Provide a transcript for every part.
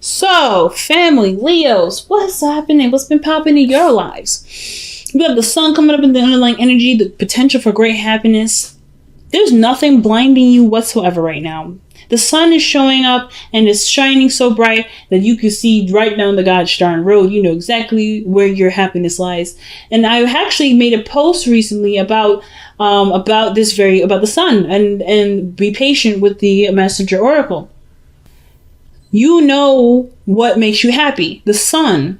So, family, Leos, what's happening? What's been popping in your lives? We have the sun coming up in the underlying energy, the potential for great happiness. There's nothing blinding you whatsoever right now. The sun is showing up and it's shining so bright that you can see right down the gosh darn road. You know exactly where your happiness lies. And I actually made a post recently about the sun and be patient with the messenger oracle. You know what makes you happy. The sun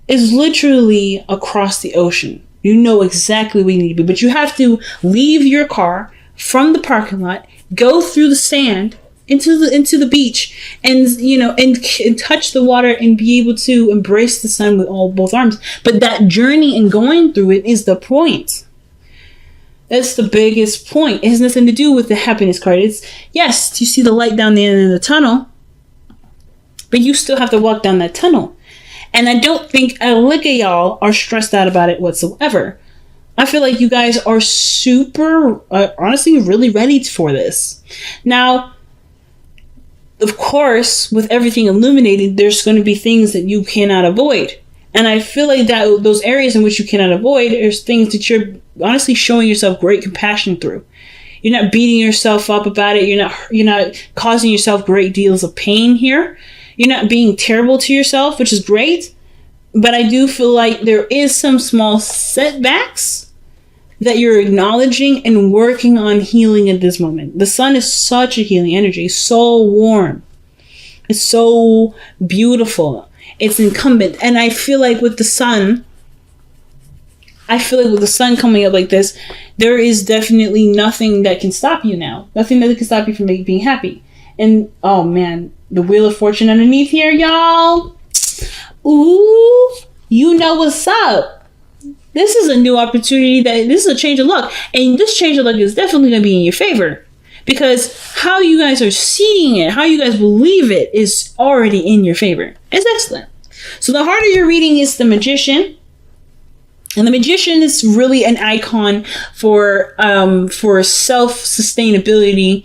is literally across the ocean. You know exactly where you need to be, but you have to leave your car from the parking lot, go through the sand into the beach, and and touch the water and be able to embrace the sun with both arms. But that journey and going through it is the point. That's the biggest point. It has nothing to do with the happiness card. It's, yes, you see the light down the end of the tunnel, but you still have to walk down that tunnel. And I don't think a lick of y'all are stressed out about it whatsoever. I feel like you guys are super, honestly, really ready for this. Now, of course, with everything illuminated, there's going to be things that you cannot avoid. And I feel like that those areas in which you cannot avoid are things that you're honestly showing yourself great compassion through. You're not beating yourself up about it. You're not causing yourself great deals of pain here. You're not being terrible to yourself, which is great. But I do feel like there is some small setbacks that you're acknowledging and working on healing at this moment. The sun is such a healing energy. It's so warm. It's so beautiful. It's incumbent. And I feel like with the sun coming up like this, there is definitely nothing that can stop you now. Nothing that can stop you from being happy. And, oh man, the Wheel of Fortune underneath here, y'all. Ooh, you know what's up. This is a new opportunity. This is a change of luck. And this change of luck is definitely going to be in your favor. Because how you guys are seeing it, how you guys believe it, is already in your favor. It's excellent. So the heart of your reading is the Magician. And the Magician is really an icon for self-sustainability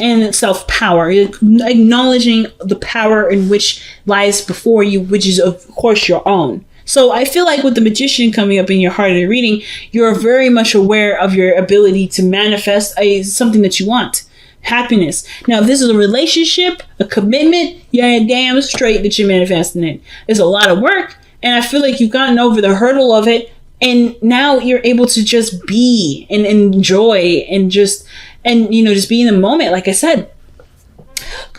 and self-power, acknowledging the power in which lies before you, which is of course your own. So I feel like with the Magician coming up in your heart of the reading, you're very much aware of your ability to manifest something that you want. Happiness. Now, if this is a relationship, a commitment, you're damn straight that you're manifesting it. It's a lot of work, and I feel like you've gotten over the hurdle of it, and now you're able to just be and enjoy and just be in the moment, like I said.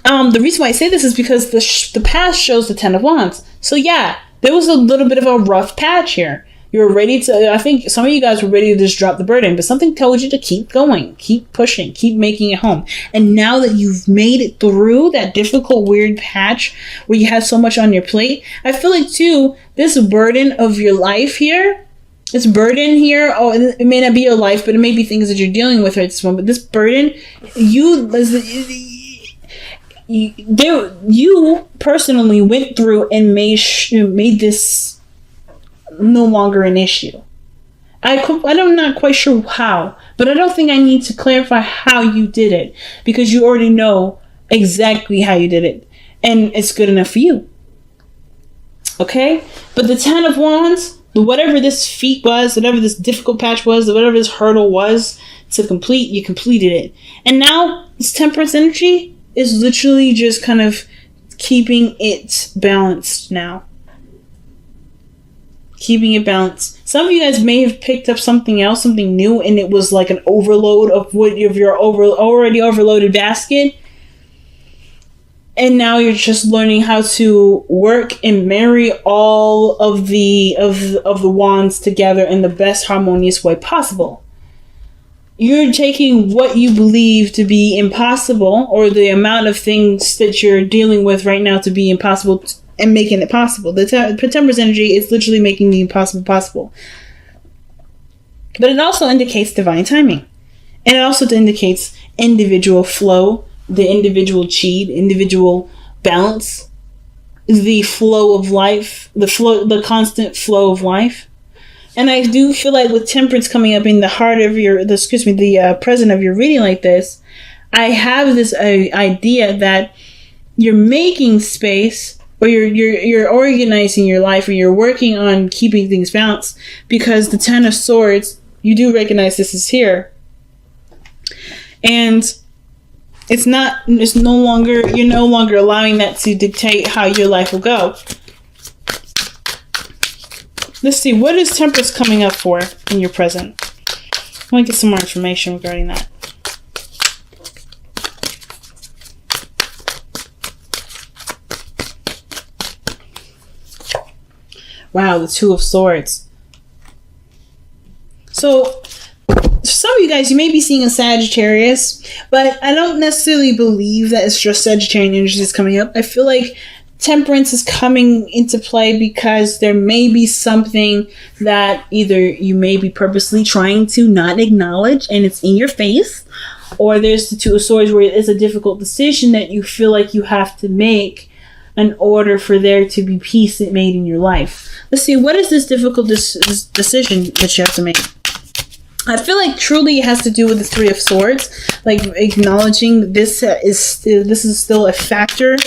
The reason why I say this is because the past shows the Ten of Wands. So yeah, there was a little bit of a rough patch here. You're ready to, I think some of you guys were ready to just drop the burden, but something told you to keep going, keep pushing, keep making it home. And now that you've made it through that difficult, weird patch where you had so much on your plate, I feel like too, this burden of your life here, this burden here, it may not be your life, but it may be things that you're dealing with at this moment. But this burden, you personally went through and made this no longer an issue. I'm not quite sure how, but I don't think I need to clarify how you did it, because you already know exactly how you did it, and it's good enough for you. Okay? But the Ten of Wands, whatever this feat was, whatever this difficult patch was, whatever this hurdle was to complete, you completed it. And now this Temperance energy is literally just kind of keeping it balanced now. Keeping it balanced. Some of you guys may have picked up something else, something new, and it was like an overload of your already overloaded basket. And now you're just learning how to work and marry all of the wands together in the best harmonious way possible. You're taking what you believe to be impossible, or the amount of things that you're dealing with right now to be impossible, and making it possible. The Temperance energy is literally making the impossible possible. But it also indicates divine timing. And it also indicates individual flow, the individual chi, individual balance, the flow of life, the constant flow of life. And I do feel like with Temperance coming up in the heart of the present of your reading like this, I have this idea that you're making space, or you're organizing your life, or you're working on keeping things balanced, because the Ten of Swords, you do recognize this is here. And you're no longer allowing that to dictate how your life will go. Let's see, what is Temperance coming up for in your present? I want to get some more information regarding that. Wow, the Two of Swords. So, some of you guys, you may be seeing a Sagittarius, but I don't necessarily believe that it's just Sagittarian energy that's coming up. I feel like Temperance is coming into play because there may be something that either you may be purposely trying to not acknowledge and it's in your face, or there's the Two of Swords where it is a difficult decision that you feel like you have to make in order for there to be peace made in your life. Let's see, what is this difficult this decision that you have to make? I feel like truly it has to do with the Three of Swords, like acknowledging this is still a factor,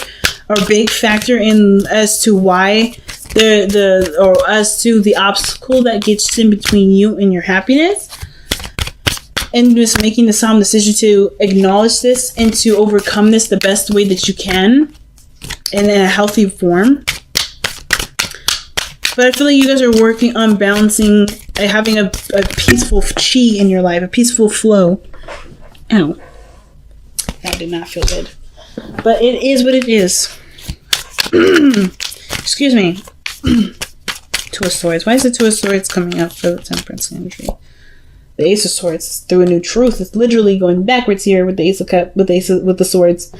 or big factor in as to why or as to the obstacle that gets in between you and your happiness, and just making the solemn decision to acknowledge this and to overcome this the best way that you can and in a healthy form. But I feel like you guys are working on balancing, having a peaceful chi in your life, a peaceful flow. Ow. That did not feel good. But it is what it is. Excuse me. Two of Swords. Why is the Two of Swords coming up for the Temperance energy? The Ace of Swords through a new truth. It's literally going backwards here with the Ace of Cups, with the Swords.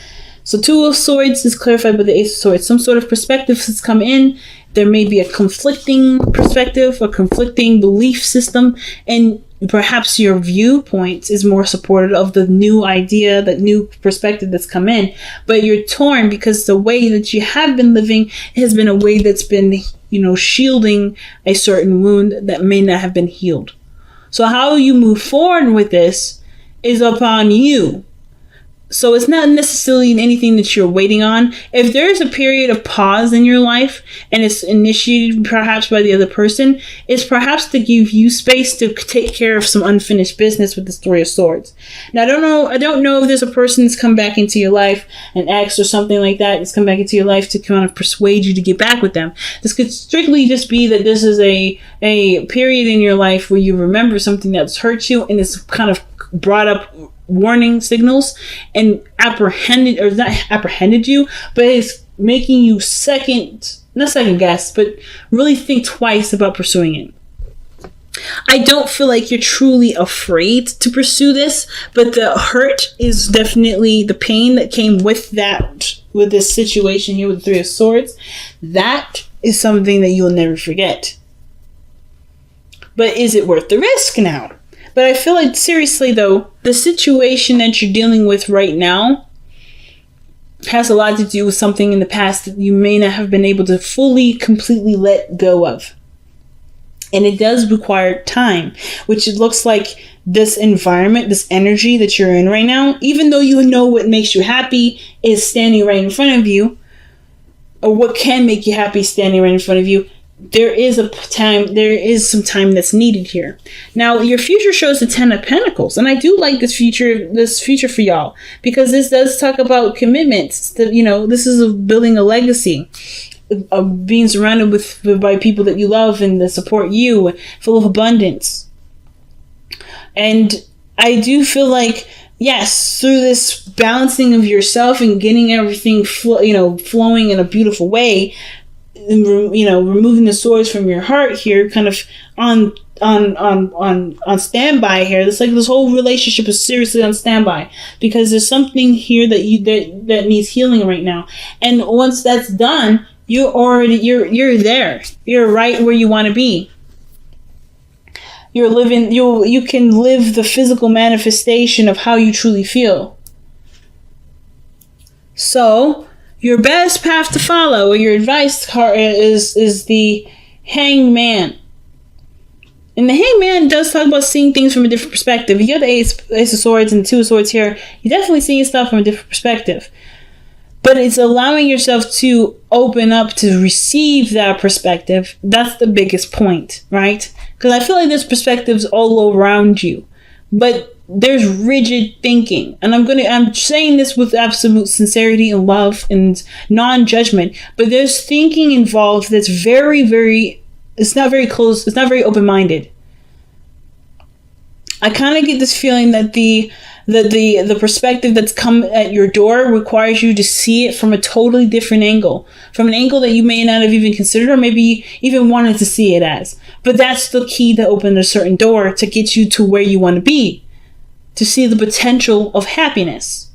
So Two of Swords is clarified by the Ace of Swords. Some sort of perspective has come in. There may be a conflicting perspective, a conflicting belief system, and perhaps your viewpoint is more supportive of the new idea, that new perspective that's come in. But you're torn because the way that you have been living has been a way that's been, shielding a certain wound that may not have been healed. So how you move forward with this is upon you. So it's not necessarily anything that you're waiting on. If there's a period of pause in your life and it's initiated perhaps by the other person, it's perhaps to give you space to take care of some unfinished business with the Three of Swords. Now, I don't know if there's a person that's come back into your life, an ex or something like that, that's come back into your life to kind of persuade you to get back with them. This could strictly just be that this is a period in your life where you remember something that's hurt you and it's kind of brought up warning signals and not apprehended you, but it's making you not second guess, but really think twice about pursuing it. I don't feel like you're truly afraid to pursue this, but the hurt is definitely the pain that came with this situation here with the Three of Swords. That is something that you'll never forget. But is it worth the risk now? But I feel like, seriously though, the situation that you're dealing with right now has a lot to do with something in the past that you may not have been able to completely let go of. And it does require time, which it looks like this environment, this energy that you're in right now, even though you know what makes you happy is standing right in front of you, or what can make you happy standing right in front of you, there is some time that's needed here. Now, your future shows the Ten of Pentacles, and I do like this future for y'all, because this does talk about commitments. This is building a legacy, of being surrounded by people that you love and that support you, full of abundance. And I do feel like, yes, through this balancing of yourself and getting everything flowing in a beautiful way, removing the swords from your heart here, kind of on standby here. It's like this whole relationship is seriously on standby because there's something here that needs healing right now. And once that's done, you're there. You're right where you want to be. You're living. You can live the physical manifestation of how you truly feel. So, your best path to follow, or your advice card, is the Hangman. And the Hangman does talk about seeing things from a different perspective. You got the Ace of Swords and the Two of Swords here. You're definitely seeing stuff from a different perspective. But it's allowing yourself to open up to receive that perspective. That's the biggest point, right? Because I feel like there's perspectives all around you, but there's rigid thinking. And I'm saying this with absolute sincerity and love and non-judgment, but there's thinking involved that's very, very, it's not very close. It's not very open-minded. I kind of get this feeling that the perspective that's come at your door requires you to see it from a totally different angle, from an angle that you may not have even considered or maybe even wanted to see it as. But that's the key to open a certain door to get you to where you want to be, to see the potential of happiness.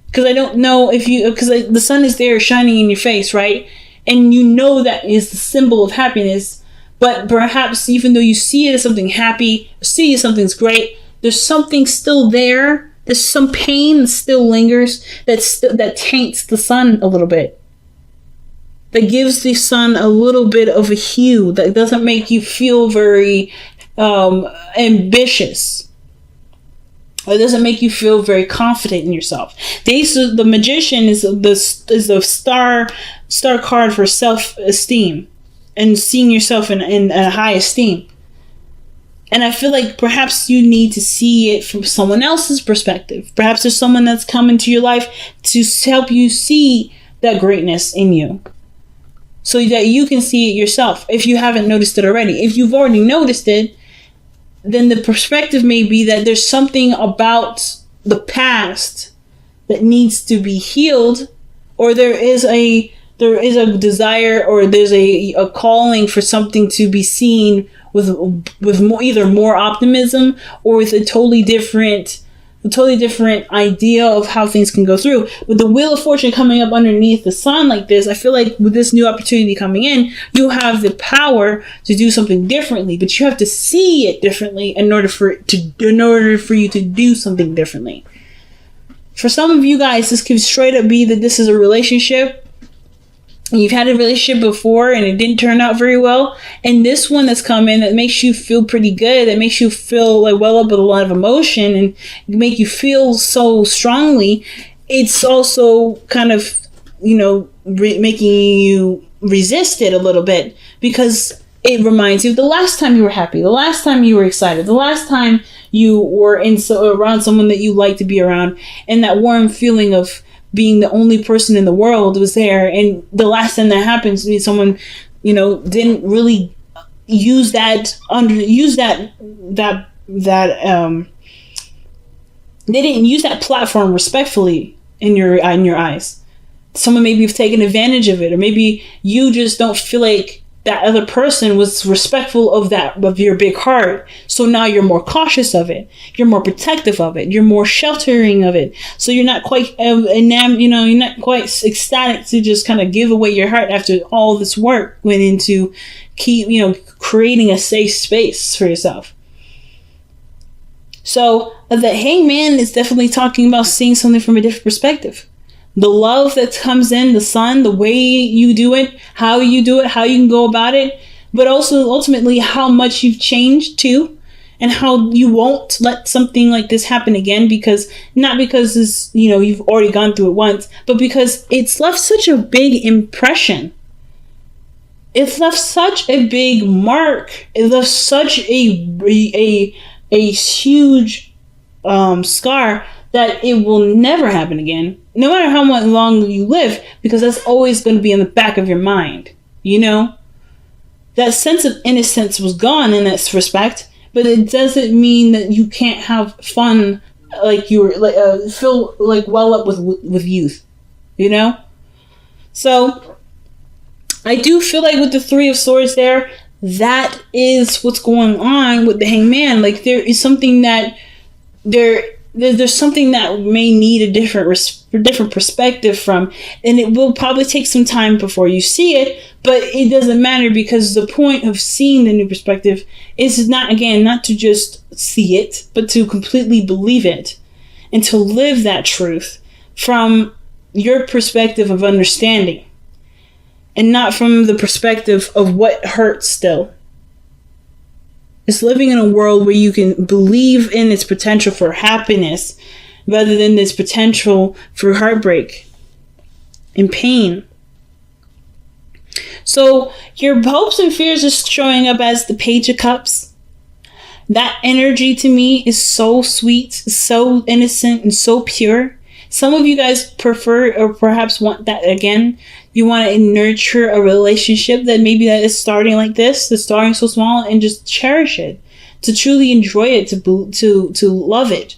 Because I don't know if you, because the sun is there shining in your face, right? And you know that is the symbol of happiness. But perhaps even though you see it as something happy, see it as something's great, there's something still there. There's some pain that still lingers that taints the sun a little bit. That gives the sun a little bit of a hue that doesn't make you feel very ambitious. Or it doesn't make you feel very confident in yourself. The magician is the star card for self-esteem and seeing yourself in a high esteem. And I feel like perhaps you need to see it from someone else's perspective. Perhaps there's someone that's come into your life to help you see that greatness in you, so that you can see it yourself if you haven't noticed it already. If you've already noticed it, then the perspective may be that there's something about the past that needs to be healed, or there is a desire, or there's a calling for something to be seen with either more optimism or with a totally different idea of how things can go through. With the Wheel of Fortune coming up underneath the sun like this, I feel like with this new opportunity coming in, you have the power to do something differently, but you have to see it differently in order for you to do something differently. For some of you guys, this could straight up be that this is a relationship. You've had a relationship before and it didn't turn out very well. And this one that's coming that makes you feel pretty good, that makes you feel like well up with a lot of emotion and make you feel so strongly. It's also kind of, making you resist it a little bit, because it reminds you of the last time you were happy, the last time you were excited, the last time you were around someone that you like to be around, and that warm feeling of being the only person in the world was there. And the last time that happens, someone, didn't really use that they didn't use that platform respectfully in your eyes. Someone maybe have taken advantage of it, or maybe you just don't feel like that other person was respectful of your big heart. So now you're more cautious of it. You're more protective of it. You're more sheltering of it. So you're not quite you're not quite ecstatic to just kind of give away your heart after all this work went into creating a safe space for yourself. So the Hangman is definitely talking about seeing something from a different perspective. The love that comes in, the sun, the way you do it, how you can go about it, but also ultimately how much you've changed too, and how you won't let something like this happen again, not because it's, you've already gone through it once, but because it's left such a big impression. It's left such a big mark. It left such a huge scar that it will never happen again, no matter how much long you live, because that's always going to be in the back of your mind. That sense of innocence was gone in this respect, but it doesn't mean that you can't have fun, like you were feel like well up with youth, So I do feel like with the Three of Swords there, that is what's going on with the Hangman. Like there is something that there's something that may need a different perspective from, and it will probably take some time before you see it, but it doesn't matter, because the point of seeing the new perspective is not to just see it, but to completely believe it and to live that truth from your perspective of understanding and not from the perspective of what hurts still. It's living in a world where you can believe in its potential for happiness rather than its potential for heartbreak. in pain. So your hopes and fears is showing up as the Page of Cups. That energy to me is so sweet, so innocent, and so pure. Some of you guys prefer or perhaps want that again. You want to nurture a relationship that maybe that is starting like this, that's starting so small, and just cherish it, to truly enjoy it, to love it.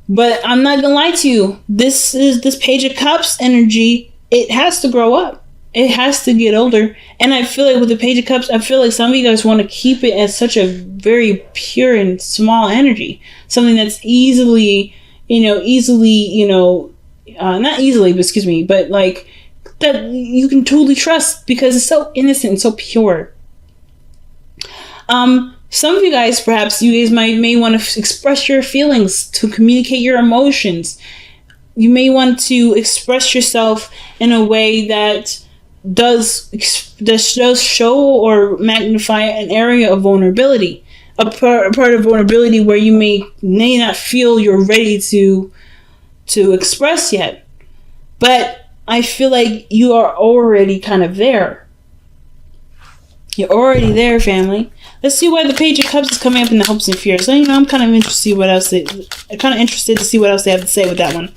But I'm not gonna lie to you. This Page of Cups energy. It has to grow up. It has to get older. And I feel like with the Page of Cups, I feel like some of you guys want to keep it as such a very pure and small energy. Something that's easily, not easily, but excuse me, but like that you can totally trust because it's so innocent and so pure. Some of you guys, perhaps you guys may want to express your feelings, to communicate your emotions. You may want to express yourself in a way that does show or magnify an area of vulnerability, a part of vulnerability where you may not feel you're ready to express yet. But I feel like you are already kind of there. You're already there, family. Let's see why the Page of Cups is coming up in the hopes and fears. So, I'm kind of interested to see what else they have to say with that one.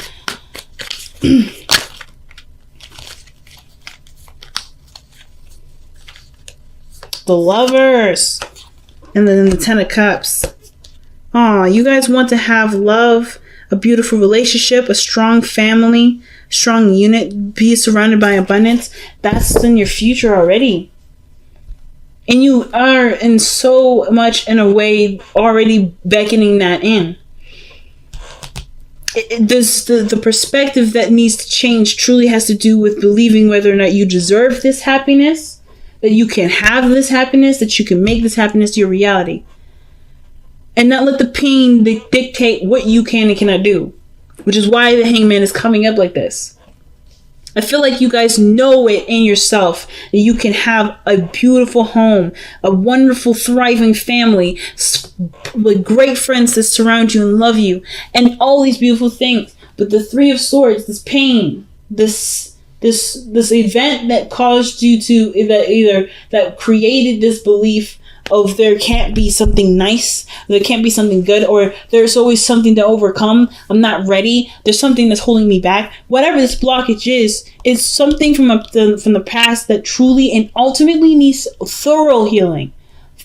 The Lovers. And then the Ten of Cups. Aw, you guys want to have love, a beautiful relationship, a strong family, strong unit, be surrounded by abundance. That's in your future already. And you are in so much in a way already beckoning that in. The perspective that needs to change truly has to do with believing whether or not you deserve this happiness, that you can have this happiness, that you can make this happiness your reality. And not let the pain dictate what you can and cannot do. Which is why the Hangman is coming up like this. I feel like you guys know it in yourself that you can have a beautiful home, a wonderful, thriving family, with great friends that surround you and love you, and all these beautiful things. But the Three of Swords, this pain, this event that caused you that created this belief of there can't be something nice, there can't be something good, or there's always something to overcome. I'm not ready. There's something that's holding me back. Whatever this blockage is, it's something from the past that truly and ultimately needs thorough healing,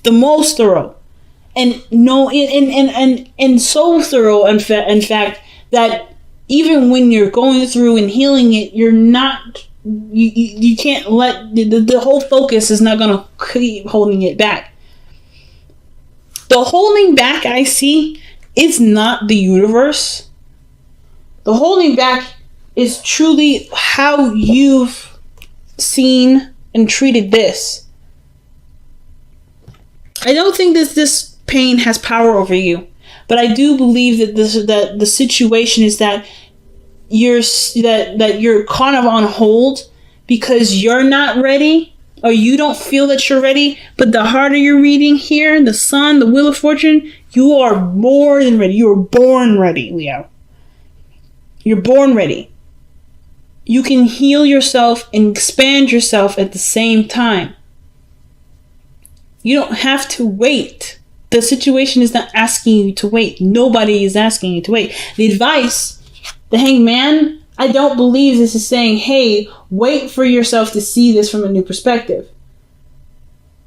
the most thorough, and so thorough. In fact, that even when you're going through and healing it, you're not. You can't let the whole focus is not gonna keep holding it back. The holding back I see is not the universe. The holding back is truly how you've seen and treated this. I don't think that this pain has power over you, but I do believe that the situation is that you're kind of on hold because you're not ready. Or you don't feel that you're ready, but the harder you're reading here, the Sun, the Wheel of Fortune, you are more than ready. You are born ready, Leo. You're born ready. You can heal yourself and expand yourself at the same time. You don't have to wait. The situation is not asking you to wait. Nobody is asking you to wait. The advice, the Hangman, I don't believe this is saying, hey, wait for yourself to see this from a new perspective.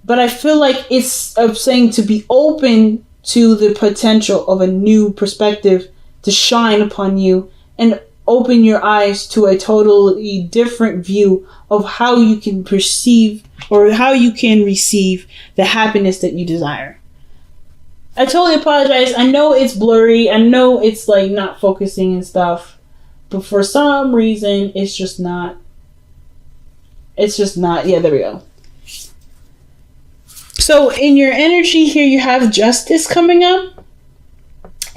But I feel like it's saying to be open to the potential of a new perspective to shine upon you and open your eyes to a totally different view of how you can perceive or how you can receive the happiness that you desire. I totally apologize. I know it's blurry. I know it's like not focusing and stuff. But for some reason, it's just not. Yeah, there we go. So in your energy here, you have Justice coming up.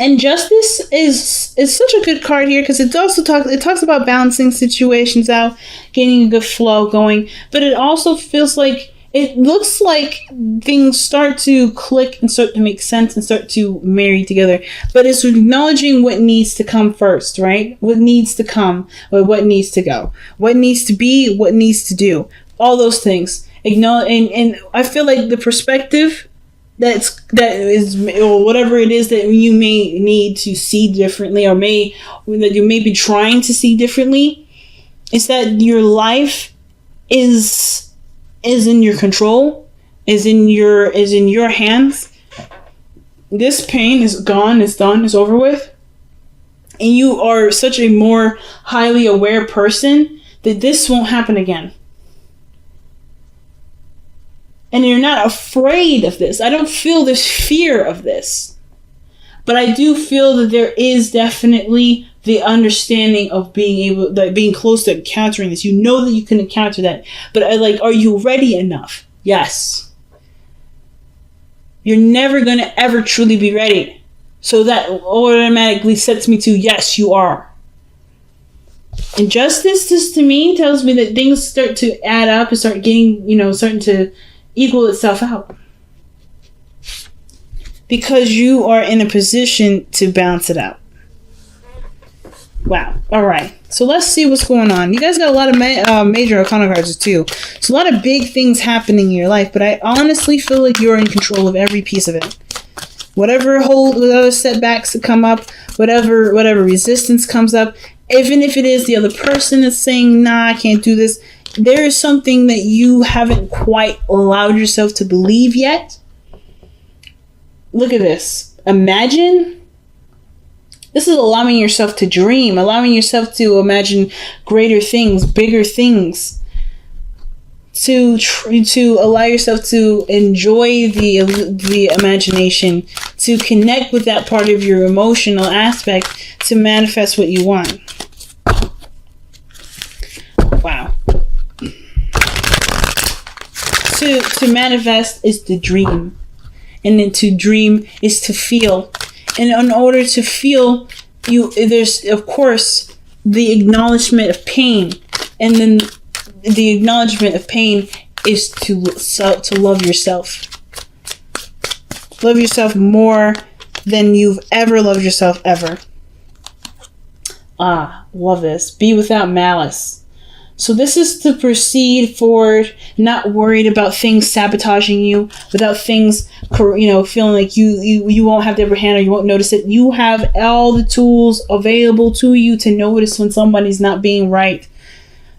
And Justice is such a good card here because it talks about balancing situations out, getting a good flow going. But it also feels like it looks like things start to click and start to make sense and start to marry together. But it's acknowledging what needs to come first, right? What needs to come, or what needs to go, what needs to be, what needs to do, all those things. Acknowledge, and I feel like the perspective that is, or whatever it is that you may need to see differently, or that you may be trying to see differently, is that your life is in your control, is in your hands. This pain is gone, it's done, it's over with. And you are such a more highly aware person that this won't happen again. And you're not afraid of this. I don't feel this fear of this. But I do feel that there is definitely the understanding of being close to encountering this. You know that you can encounter that. But are you ready enough? Yes. You're never going to ever truly be ready. So that automatically sets me to, yes, you are. And justice, to me, tells me that things start to add up and start getting, starting to equal itself out. Because you are in a position to balance it out. Wow. All right. So let's see what's going on. You guys got a lot of major arcana cards too. So a lot of big things happening in your life, but I honestly feel like you're in control of every piece of it. Whatever setbacks that come up, whatever resistance comes up, even if it is the other person that's saying, nah, I can't do this, there is something that you haven't quite allowed yourself to believe yet. Look at this. Imagine. This is allowing yourself to dream, allowing yourself to imagine greater things, bigger things. To allow yourself to enjoy the imagination, to connect with that part of your emotional aspect, to manifest what you want. Wow. To manifest is to dream. And then to dream is to feel. And in order to feel, there's, of course, the acknowledgement of pain. And then the acknowledgement of pain is to love yourself. Love yourself more than you've ever loved yourself ever. Love this. Be without malice. So this is to proceed forward, not worried about things sabotaging you, without things, feeling like you won't have the upper hand or you won't notice it. You have all the tools available to you to notice when somebody's not being right.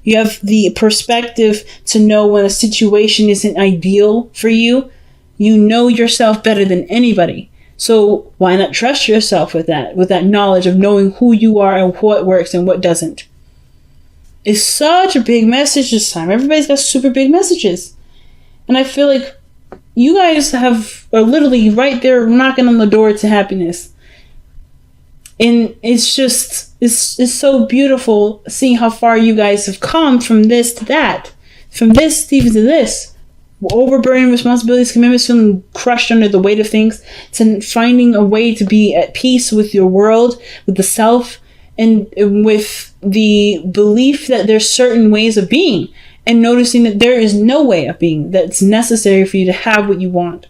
You have the perspective to know when a situation isn't ideal for you. You know yourself better than anybody. So why not trust yourself with that knowledge of knowing who you are and what works and what doesn't. It's such a big message this time. Everybody's got super big messages. And I feel like you guys are literally right there knocking on the door to happiness. And it's so beautiful seeing how far you guys have come from this to that. From this even to this. Overburdened responsibilities, commitments, feeling crushed under the weight of things, to finding a way to be at peace with your world, with the self, and with the belief that there's certain ways of being, and noticing that there is no way of being that's necessary for you to have what you want.